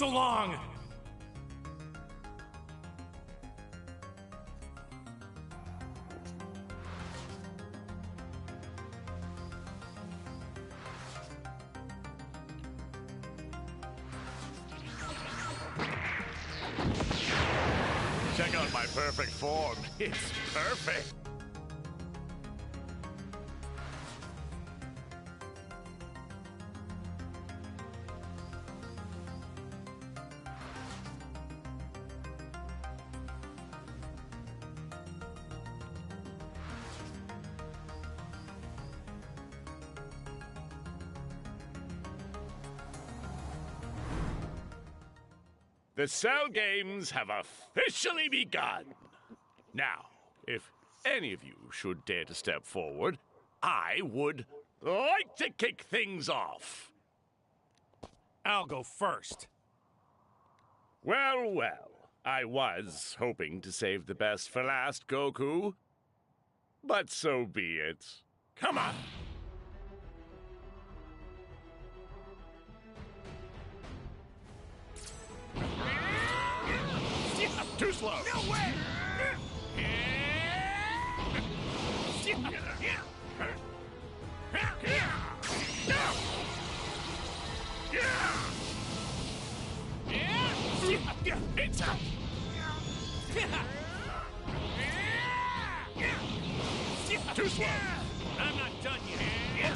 so long? Check out my perfect form. It's perfect. The Cell Games have officially begun. Now, if any of you should dare to step forward, I would like to kick things off. I'll go first. Well, well, I was hoping to save the best for last, Goku. But so be it. Come on! Too slow! No way! It's out! Too slow! I'm not done yet.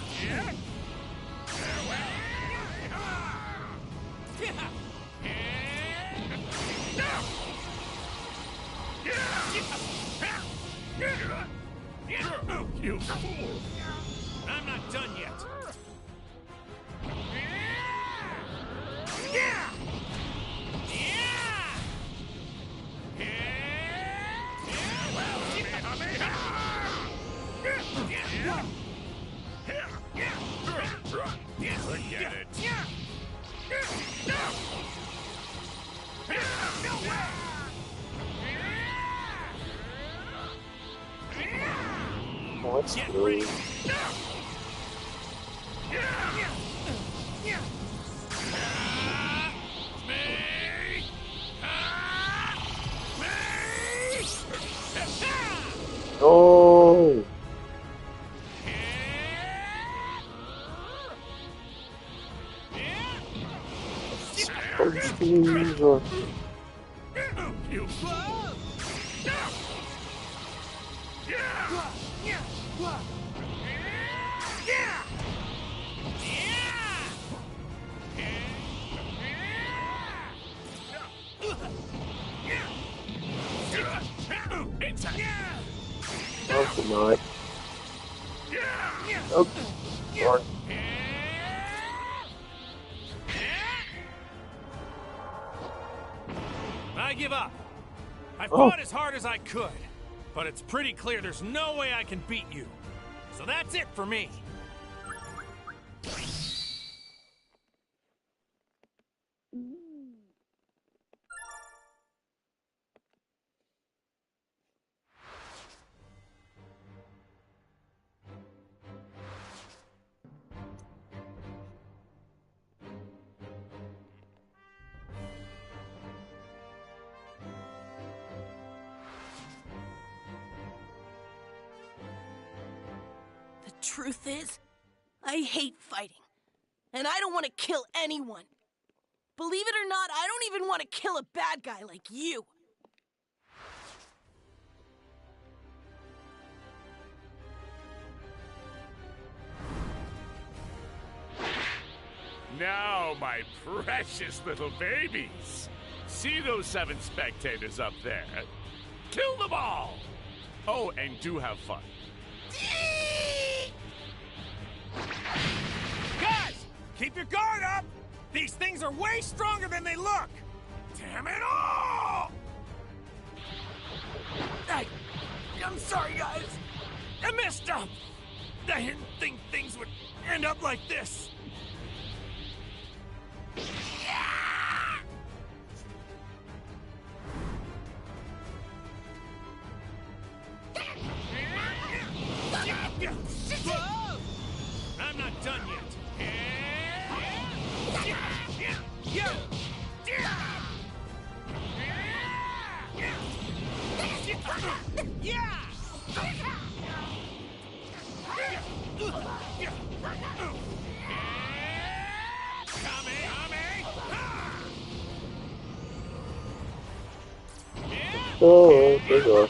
You fool! I'm not done yet. Forget it. What's Get really? ready. Oh! Jesus. You Oh, deny. Oh, sorry. I give up. I Oh. fought as hard as I could, but it's pretty clear there's no way I can beat you. So that's it for me. The truth is, I hate fighting. And I don't want to kill anyone. Believe it or not, I don't even want to kill a bad guy like you. Now, my precious little babies. See those 7 spectators up there? Kill them all! Oh, and do have fun. Guys, keep your guard up! These things are way stronger than they look! Damn it all! I'm sorry, guys. I messed up. I didn't think things would end up like this. I'm not done yet. Oh, there you are.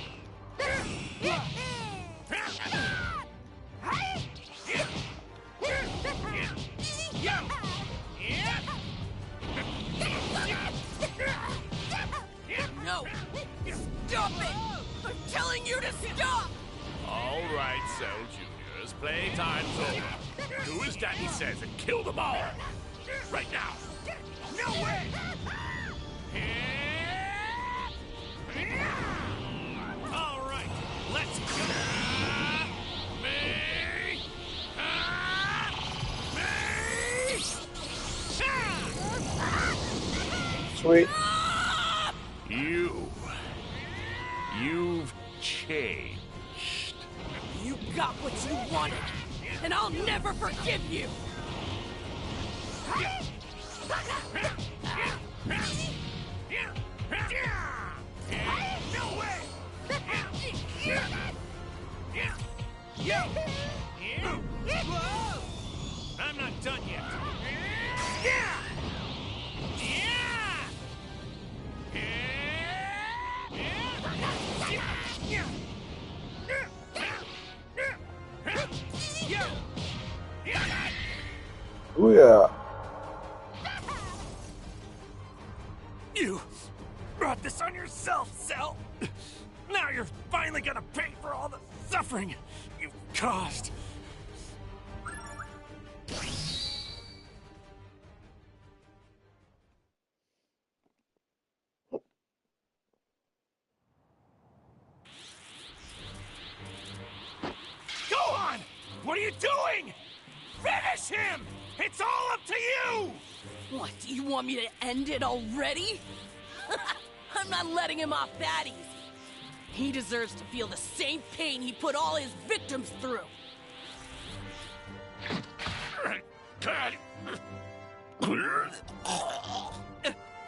No! Stop it! I'm telling you to stop! All right, Cell Juniors, playtime's over. Do as Daddy says and kill them all. Right now. No way! All right, let's go. Me! Me! Sweet. You've changed. You got what you wanted, and I'll never forgive you! No way! I'm not done yet. Oh yeah. You brought this on yourself, Cell. Now you're finally gonna pay for all the suffering you've caused. Go on! What are you doing? Finish him! It's all up to you! What, do you want me to end it already? I'm not letting him off that easy. He deserves to feel the same pain he put all his victims through.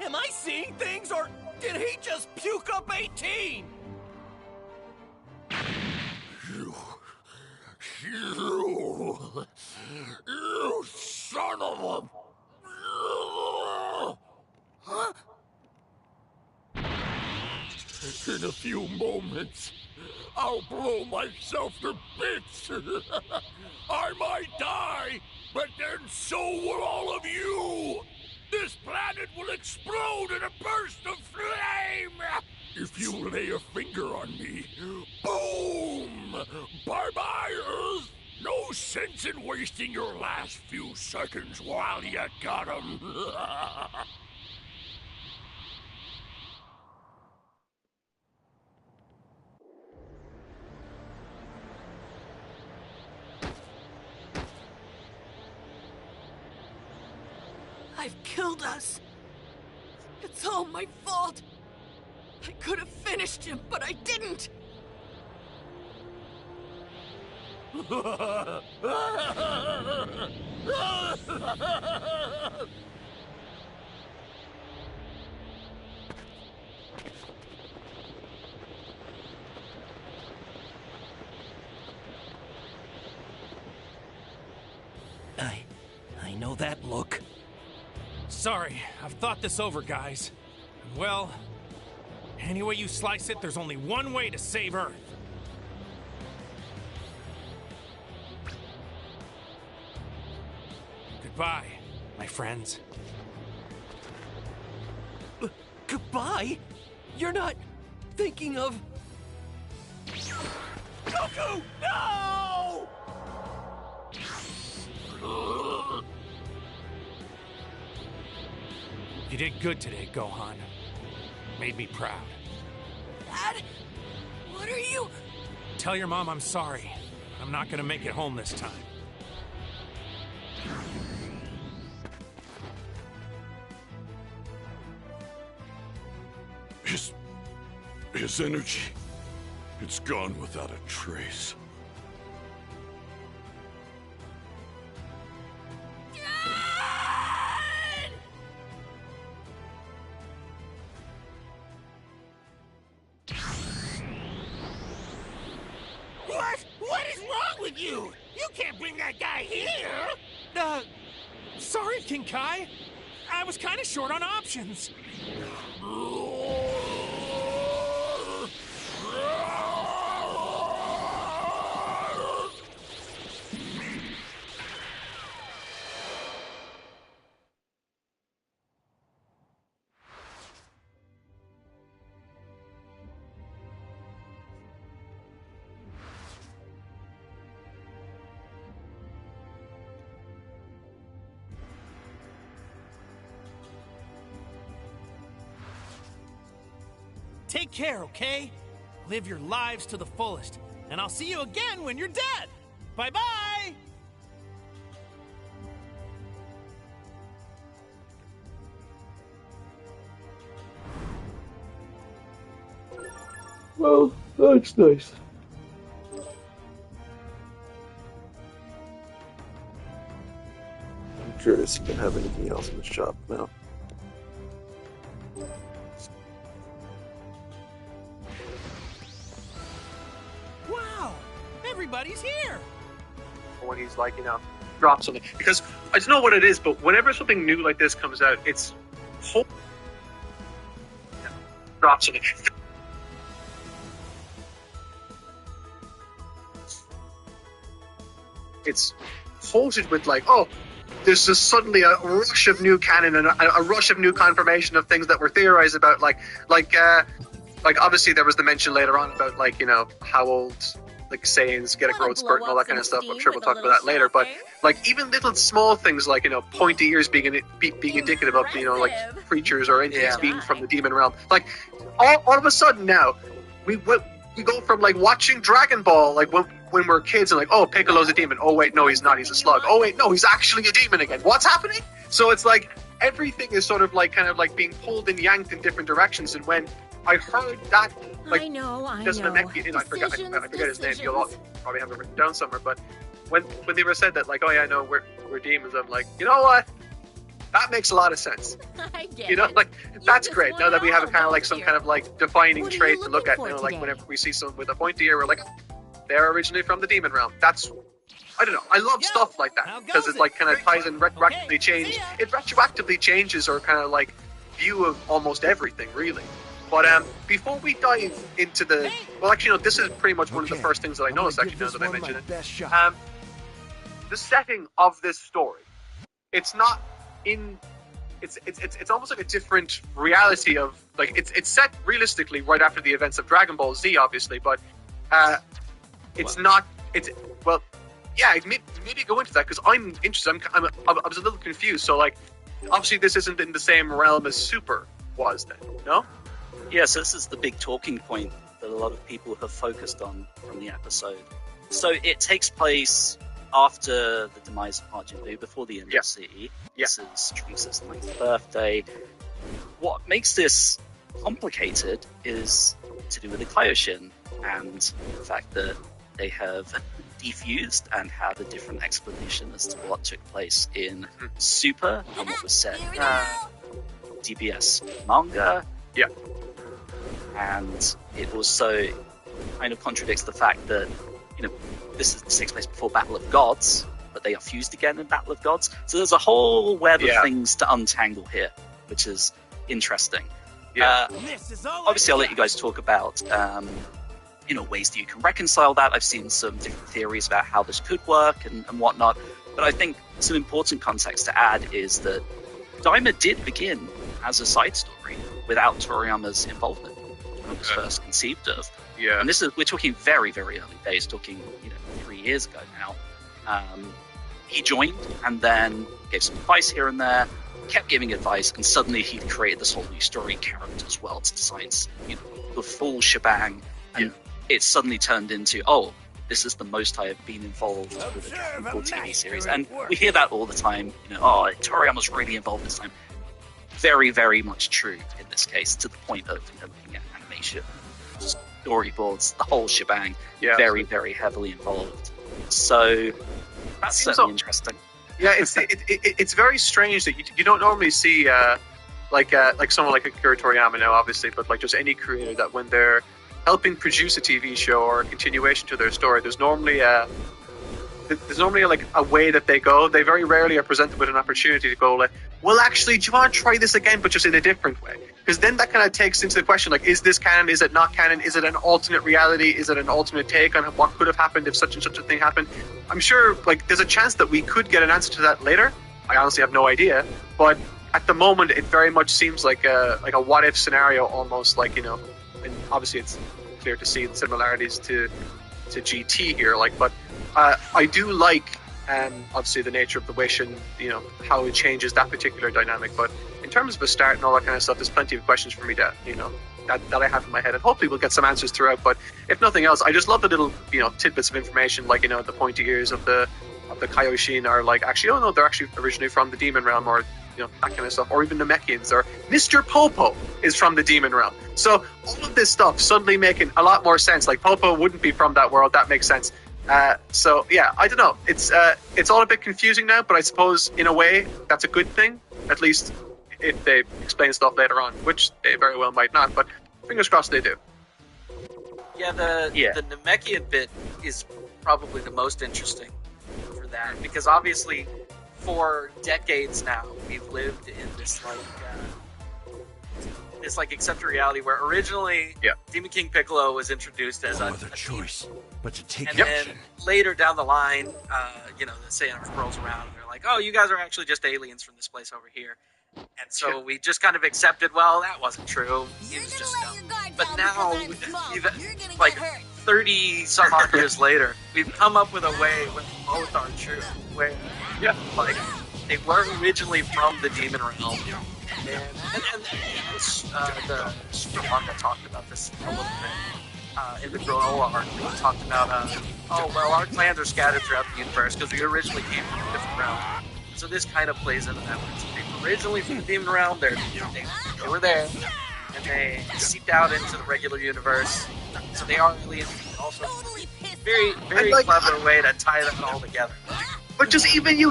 Am I seeing things, or did he just puke up 18? You son of a... Huh? In a few moments, I'll blow myself to bits. I might die, but then so will all of you. This planet will explode in a burst of flame. If you lay a finger on me, boom! Bye-bye, Earth. No sense in wasting your last few seconds while you got 'em. I've killed us. It's all my fault. I could have finished him, but I didn't. I know that look. Sorry, I've thought this over, guys. Well, any way you slice it, there's only one way to save Earth. Goodbye, my friends. Goodbye? You're not thinking of... Goku! No! You did good today, Gohan. Made me proud. Dad? What are you... Tell your mom I'm sorry. I'm not gonna make it home this time. His energy, it's gone without a trace. Dad! What? What is wrong with you? You can't bring that guy here! Sorry, King Kai. I was kind of short on options. take care, okay? Live your lives to the fullest, and I'll see you again when you're dead. Bye-bye! Well, that's nice. I'm curious if you can have anything else in the shop now. Wow! Everybody's here! When he's like, drop something. Because I don't know what it is, but whenever something new like this comes out, it's drop something. It's halted with like, oh, there's just suddenly a rush of new canon and a rush of new confirmation of things that were theorized about, like obviously there was the mention later on about like, how old like Saiyans get a growth spurt and all that kind of stuff. I'm sure we'll talk about that later. But like even little small things like pointy ears being indicative of like creatures or entities being from the demon realm. Like all of a sudden now we go from like watching Dragon Ball like when we're kids and like, oh, Piccolo's a demon. Oh wait, no, he's not. He's a slug. Oh wait, no, he's actually a demon again. What's happening? So it's like everything is sort of like kind of like being pulled and yanked in different directions. And when I heard that, like, I know. I forget his name. You'll all probably have it written down somewhere. But when they were said that, like, oh yeah, no, we're demons, I'm like, you know what? That makes a lot of sense. I get it. Like that's just great. wanna Now that we have a know, kind of like don't some you? kind of like defining What are trait you to look at. looking for Like today? whenever we see someone with a pointy ear, we're like, they're originally from the demon realm. That's, I don't know. I love Yeah, stuff like that how because goes it like kind of it? ties in retroactively Okay, change. see ya. It retroactively changes our kind of like view of almost everything, really. But before we dive into the, well, actually, no, this is pretty much one of the first things that I noticed. Actually, now that I mention it, the setting of this story, it's not in. It's almost like a different reality of like it's set realistically right after the events of Dragon Ball Z, obviously, but it's not. It's well, yeah. Maybe go into that because I'm interested. I was a little confused. So like, obviously, this isn't in the same realm as Super was then, no? Yes, this is the big talking point that a lot of people have focused on from the episode. So it takes place after the demise of Majin Buu, before the end of CE. This is Trunks' 9th birthday. What makes this complicated is to do with the Kaioshin and the fact that they have defused and had a different explanation as to what took place in Super and what was said in DBS manga. Yeah. And it also kind of contradicts the fact that, this takes place before Battle of Gods, but they are fused again in Battle of Gods. So there's a whole web of things to untangle here, which is interesting. Yeah. Obviously, I'll let you guys talk about, ways that you can reconcile that. I've seen some different theories about how this could work and whatnot. But I think some important context to add is that Daima did begin as a side story without Toriyama's involvement when it was first conceived of. Yeah. And we're talking very, very early days, talking 3 years ago now. He joined and then gave some advice here and there, kept giving advice, and suddenly he'd created this whole new story, characters, worlds, designs, the full shebang. And it suddenly turned into, this is the most I have been involved with a Dragon Ball TV series. And we hear that all the time, Toriyama's really involved this time. Very, very much true in this case, to the point of looking at animation, storyboards, the whole shebang. Very, very heavily involved. So that's certainly interesting. Yeah, it's very strange that you don't normally see like someone like Akira Toriyama now, obviously, but like just any creator that when they're helping produce a TV show or a continuation to their story, there's normally like a way that they go. They very rarely are presented with an opportunity to go like, well, actually, do you want to try this again, but just in a different way? Because then that kind of takes into the question, like, is this canon? Is it not canon? Is it an alternate reality? Is it an alternate take on what could have happened if such and such a thing happened? I'm sure, like, there's a chance that we could get an answer to that later. I honestly have no idea. But at the moment, it very much seems like a what-if scenario, almost like, and obviously it's clear to see the similarities to GT here, like, but I do like obviously the nature of the wish and how it changes that particular dynamic. But in terms of a start and all that kind of stuff, there's plenty of questions for me to that I have in my head, and hopefully we'll get some answers throughout. But if nothing else, I just love the little tidbits of information, like the pointy ears of the Kaioshin are like actually, oh no, they're actually originally from the Demon Realm, or that kind of stuff, or even Namekians, or Mr. Popo is from the Demon Realm. So all of this stuff suddenly making a lot more sense. Like Popo wouldn't be from that world, that makes sense. So yeah, I don't know. It's all a bit confusing now, but I suppose in a way that's a good thing, at least if they explain stuff later on, which they very well might not. But fingers crossed they do. Yeah, the Namekian bit is probably the most interesting for that, because obviously for decades now we've lived in this accepted reality where originally Demon King Piccolo was introduced as No other choice but to take and action. then later down the line, the Xehanort rolls around and they're like, oh, you guys are actually just aliens from this place over here. And so we just kind of accepted, well, that wasn't true. He was just dumb. But now, even like 30 some odd years later, we've come up with a way where both are true. Where, like, they were originally from the Demon Realm. And the manga talked about this a little bit. In the Granola arc, we talked about, our clans are scattered throughout the universe because we originally came from a different realm. So this kind of plays into that. They were originally from the Demon Realm, they were there, and they seeped out into the regular universe. So they are really also very, very clever way to tie them all together. But even you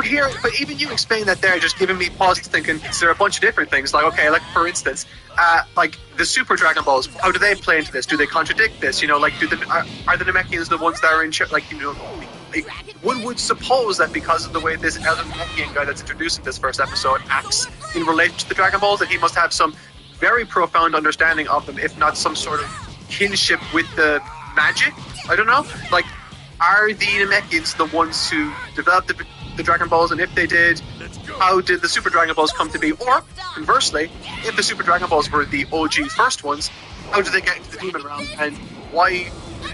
explain that there, just giving me pause thinking, is there a bunch of different things? Like, okay, like for instance, like the Super Dragon Balls, how do they play into this? Do they contradict this? Are the Namekians the ones that are in charge? One would suppose that because of the way this Elden Namekian guy that's introducing this first episode acts in relation to the Dragon Balls, that he must have some very profound understanding of them, if not some sort of kinship with the magic. I don't know. Like, are the Namekians the ones who developed the Dragon Balls, and if they did, how did the Super Dragon Balls come to be? Or, conversely, if the Super Dragon Balls were the OG first ones, how did they get into the Demon Realm, and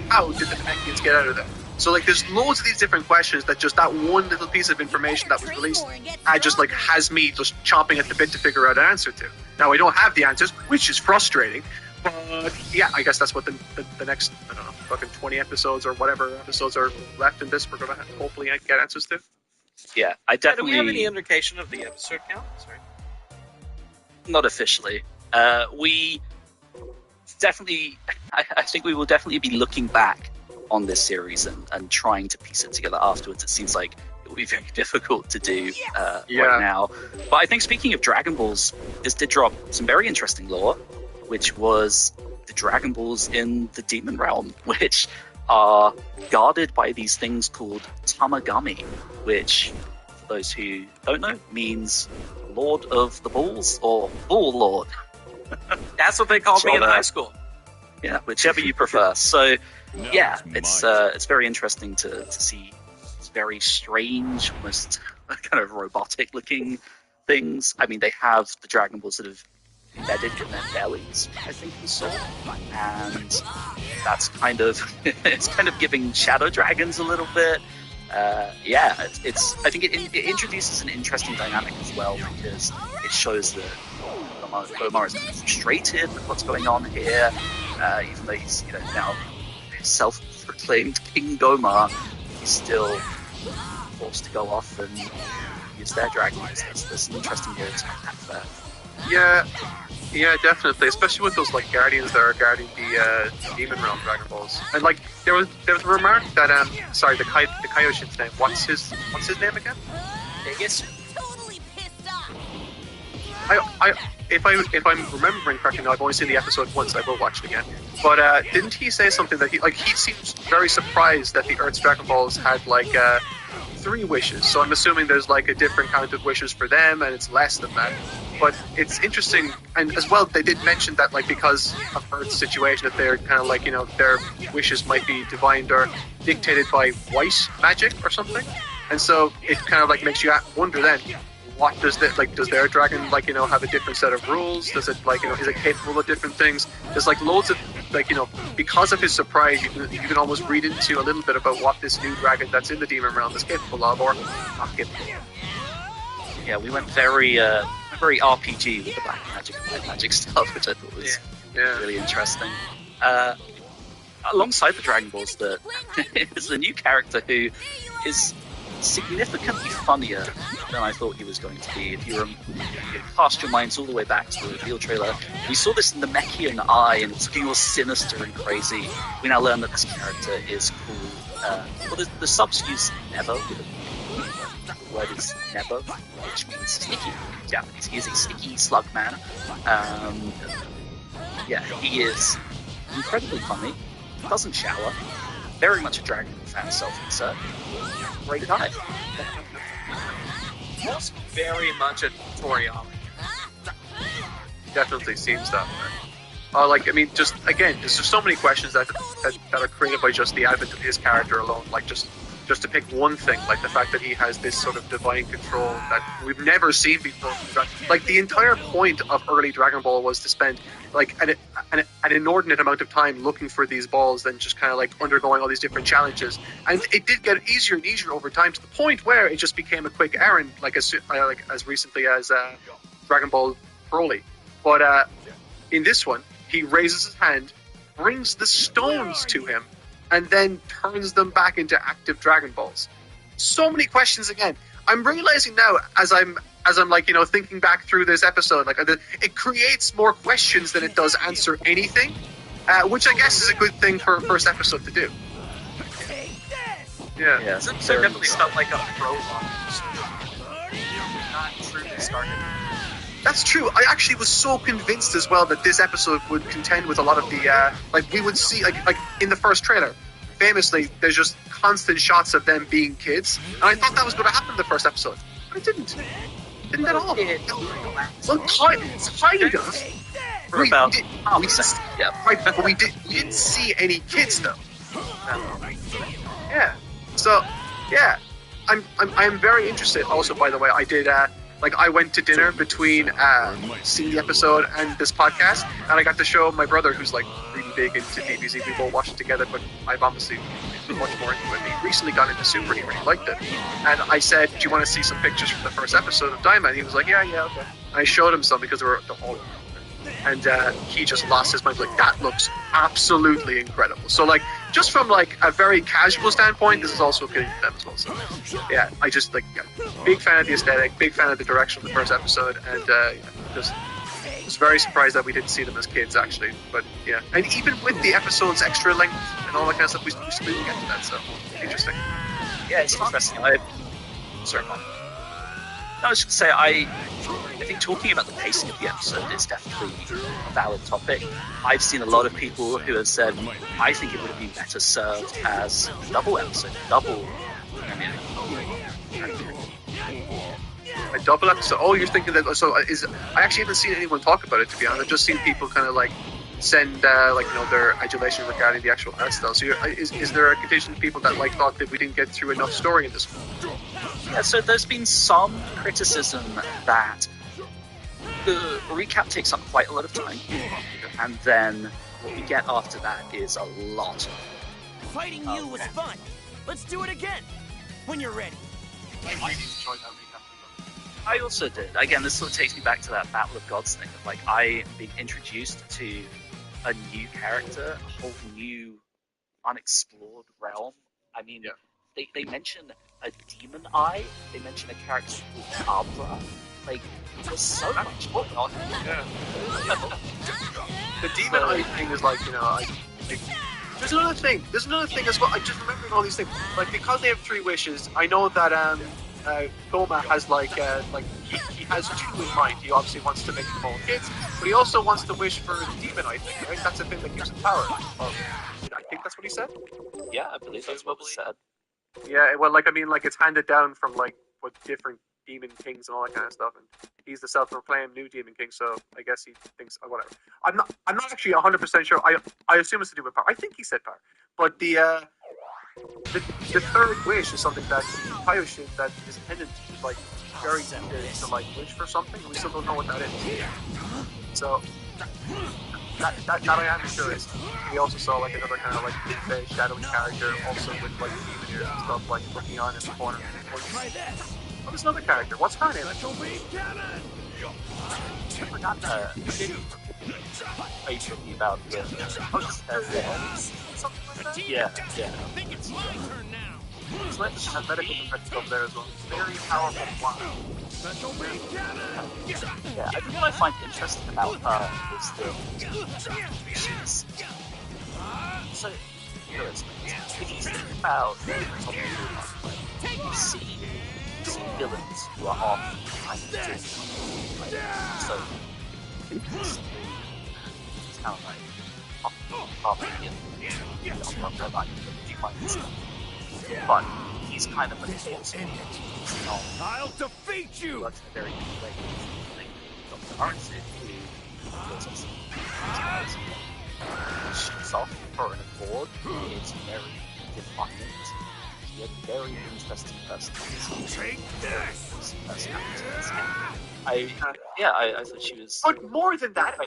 how did the Namekians get out of there? So, like, there's loads of these different questions that just that one little piece of information that was released has me just chomping at the bit to figure out an answer to. Now, I don't have the answers, which is frustrating, but yeah, I guess that's what the next, I don't know, fucking 20 episodes or whatever episodes are left in this, we're going to hopefully get answers to. Yeah, I definitely... Do we have any indication of the episode count? Sorry. Not officially. We definitely... I think we will definitely be looking back on this series and trying to piece it together afterwards. It seems like it will be very difficult to do right now. But I think, speaking of Dragon Balls, this did drop some very interesting lore, which was the Dragon Balls in the Demon Realm, which are guarded by these things called Tamagami, which, for those who don't know, means Lord of the Balls, or Ball Lord. That's what they called me in high school. Yeah, whichever you prefer. So, yeah, it's very interesting to see these very strange, almost kind of robotic-looking things. I mean, they have the Dragon Balls that have embedded in their bellies, I think we saw, and that's kind of it's kind of giving Shadow Dragons a little bit. I think it introduces an interesting dynamic as well, because it shows that Gomar is frustrated with what's going on here, even though he's now self-proclaimed King Gomar. He's still forced to go off and use their dragons. There's an interesting area to unpack there. Yeah, definitely. Especially with those like guardians that are guarding the Demon Realm Dragon Balls. And like there was a remark that the Kaioshin's name. What's his name again? Vegas. If I'm remembering correctly, now I've only seen the episode once. I will watch it again. But didn't he say something that he seems very surprised that the Earth's Dragon Balls had like 3 wishes? So I'm assuming there's like a different count of wishes for them, and it's less than that. But it's interesting, and as well, they did mention that like because of Earth's situation, that they're kind of like their wishes might be divined or dictated by white magic or something, and so it kind of like makes you wonder then. What does their dragon have a different set of rules? Does it is it capable of different things? There's like loads of because of his surprise, you can almost read into a little bit about what this new dragon that's in the Demon Realm is capable of or not capable of. Yeah, we went very very RPG with the black magic and white magic stuff, which I thought was really interesting. Alongside the Dragon Balls, is a new character who is significantly funnier than I thought he was going to be. If you cast your minds all the way back to the reveal trailer, we saw this Namekian eye, and it's looking all sinister and crazy. We now learn that this character is called, the subs use Nebo. The word is Nebo, which means sticky in Japanese. He is a sticky slug man. He is incredibly funny, doesn't shower, very much a Dragon Ball fan, self-insert. Great guy. Also very much a Toriyama. Definitely seems that way. Just again, there's just so many questions that are created by just the advent of his character alone. Like just to pick one thing, like the fact that he has this sort of divine control that we've never seen before. Like the entire point of early Dragon Ball was to spend like an inordinate amount of time looking for these balls, then just kind of like undergoing all these different challenges. And it did get easier and easier over time to the point where it just became a quick errand, like as recently as Dragon Ball Broly. But in this one, he raises his hand, brings the stones to him, and then turns them back into active Dragon Balls. So many questions again. I'm realizing now, as I'm like, thinking back through this episode, like it creates more questions than it does answer anything, which I guess is a good thing for a first episode to do. Yeah. So definitely felt like a prologue. Not truly started. That's true. I actually was so convinced as well that this episode would contend with a lot of the we would see like in the first trailer. Famously, there's just constant shots of them being kids, and I thought that was going to happen in the first episode, but it didn't. Didn't at all. Well, kind of. For about half a second. Right, but we didn't see any kids though. Yeah. So, yeah, I'm very interested. Also, by the way, I did. I went to dinner between seeing the episode and this podcast, and I got to show my brother, who's like really big into DBZ. We both watched it together, but I've obviously been much more into it. He recently got into Super, and he really liked it. And I said, "Do you want to see some pictures from the first episode of Daima?" And he was like, "Yeah, okay." And I showed him some because they're all. And he just lost his mind. Like, that looks absolutely incredible. So, like, just from like a very casual standpoint, this is also appealing to them as well. So, yeah, I just big fan of the aesthetic, big fan of the direction of the first episode, and just was very surprised that we didn't see them as kids actually. But yeah, and even with the episode's extra length and all that kind of stuff, we still didn't get to that. So interesting. Yeah, it's interesting. Sorry, Mom. I was just going to say, I think talking about the pacing of the episode is definitely a valid topic. I've seen a lot of people who have said, I think it would have been better served as a double episode. A double episode? Oh, you're thinking that... So I actually haven't seen anyone talk about it, to be honest. I've just seen people kind of like send their adulation regarding the actual art style. So is there a contingent of people that thought that we didn't get through enough story in this one? Yeah, so there's been some criticism that the recap takes up quite a lot of time, and then what we get after that is a lot. Fighting you was fun. Let's do it again when you're ready. I really enjoyed that recap. I also did. Again, this sort of takes me back to that Battle of Gods thing of I am being introduced to a new character, a whole new unexplored realm. I mean, they mention a demon eye, they mention a character called Abra. There's so much going on. Yeah. The demon eye thing is there's another thing as well. I just remembered all these things. Because they have 3 wishes, I know that Goma has he has 2 in mind. He obviously wants to make them all kids, but he also wants to wish for the demon eye thing, right? That's the thing that gives him power. I think that's what he said. Yeah, I believe that's what was said. Yeah, well, it's handed down from what different demon kings and all that kind of stuff, and he's the self-proclaimed new demon king. So I guess he thinks whatever. I'm not actually 100% sure. I assume it's to do with power. I think he said power, but the 3rd wish is something that Kaioshin, that his attendant, is very eager to wish for something. We still don't know what that is. So that I am curious. We also saw another kind of shadowy character, also with demon ears and stuff, looking on in the corner. Oh, there's another character. What's her name? I forgot are you talking about the something like that? Yeah. I think it's my turn now. So let's have medical defense over there as well. Very powerful one. Yeah, I think what I find interesting about her is that she's so if you think about something like you see villains who are often kind of doing so it's kind of like but he's kind of a chaos. I'll defeat you! That's a very good way to Dr. Arnson, she's off for an award. It's very defiant. She had very interesting personality. Take this! I thought she was. But more than that,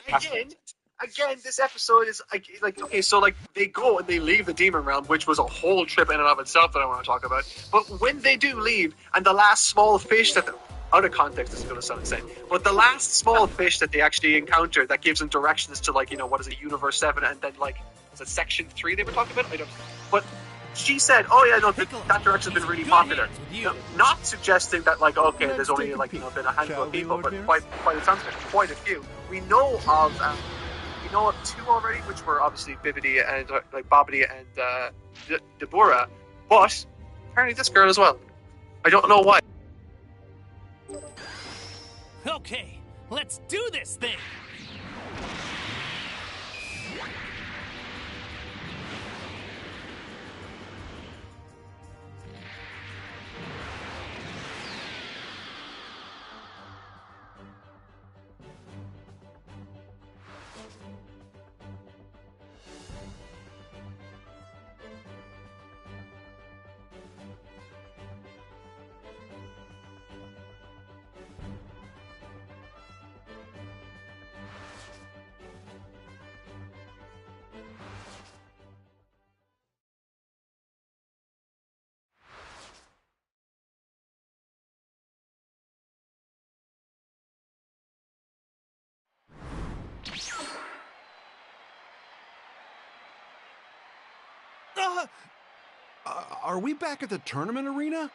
again, this episode is like okay, so like they go and they leave the demon realm, which was a whole trip in and of itself that I want to talk about. But when they do leave, and the last small fish that out of context this is going to sound insane, but the last small fish that they actually encounter that gives them directions to like what is it, Universe 7, and then like was it Section 3 they were talking about? I don't. But she said, "Oh yeah, no, that direction's been really popular." Not suggesting that like okay, there's only like been a handful of people, but by the sounds of it, quite a few. We know of. We know of two already, which were obviously Bibidi and like Babidi and Dabura, but apparently this girl as well. I don't know why. Okay, let's do this thing! Are we back at the tournament arena?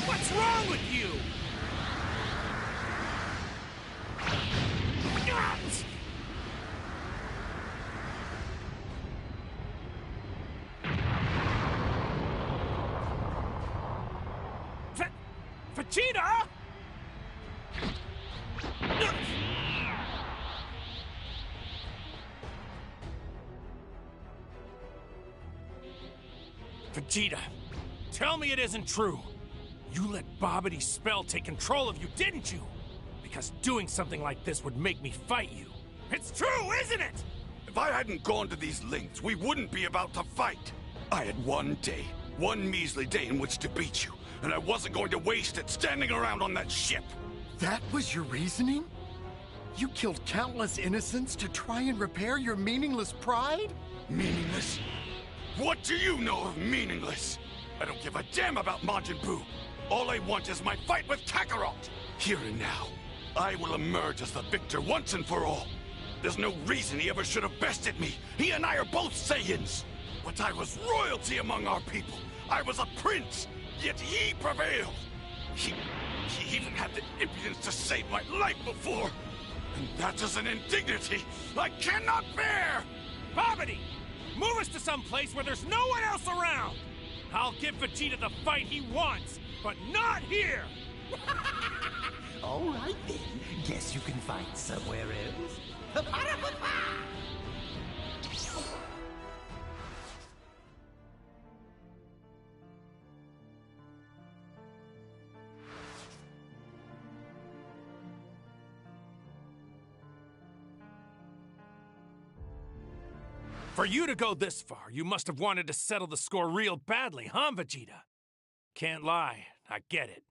What's wrong with you? Vegeta? Vegeta, tell me it isn't true. You let Babidi's spell take control of you, didn't you? Because doing something like this would make me fight you. It's true, isn't it? If I hadn't gone to these lengths, we wouldn't be about to fight. I had one day, one measly day in which to beat you, and I wasn't going to waste it standing around on that ship. That was your reasoning? You killed countless innocents to try and repair your meaningless pride? Meaningless? What do you know of meaningless? I don't give a damn about Majin Buu. All I want is my fight with Kakarot. Here and now, I will emerge as the victor once and for all. There's no reason he ever should have bested me. He and I are both Saiyans. But I was royalty among our people. I was a prince, yet he prevailed. He even had the impudence to save my life before. And that is an indignity I cannot bear! Babidi! Move us to some place where there's no one else around! I'll give Vegeta the fight he wants, but not here! All right then. Guess you can fight somewhere else. For you to go this far, you must have wanted to settle the score real badly, huh, Vegeta? Can't lie, I get it.